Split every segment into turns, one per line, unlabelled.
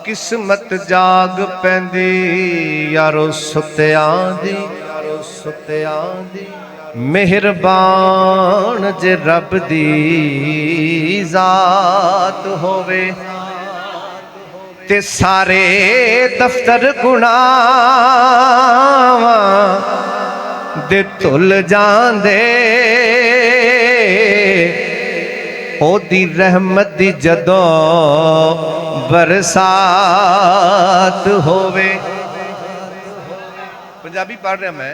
किस्मत जाग पैंदी यारो सुत्तियां दी, मेहरबान जे रब दी जात होवे ते सारे दफ्तर गुनाहां दे धुल जांदे। ओदी रहमत दी जदों बरसात होवे। पंजाबी पढ़ रहा मैं,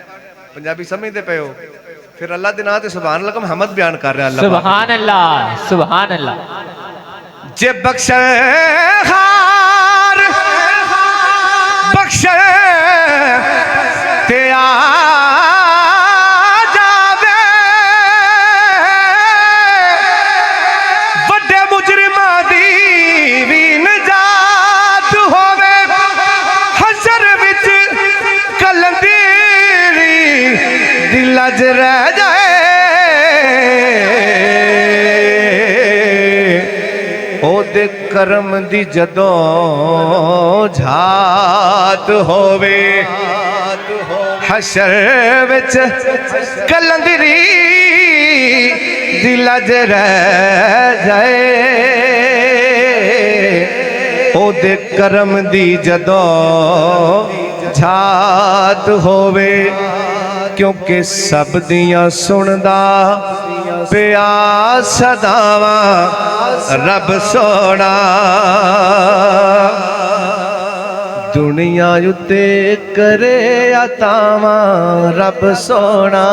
पंजाबी समझते पे हो, फिर अल्लाह के नाम ते सुभान अल्लाह का हमद बयान कर रहा। अल्लाह
सुभान अल्लाह, सुभान अल्लाह।
जे बख्शे हार बख्शे ते आ जावे, वड्डे मुजरिमां दी भी निजात होवे। हशर विच कलंदरी दिल च रह जाए, ओदे करम दी जदों झात होवे। हशर विच कलंदरी दिल च रह जाए, ओदे करम दी जदों झात होवे। क्योंकि सब दियां सुनदा पिया सदावां रब सोना। दुनिया उत्ते करे अतावां रब सोना।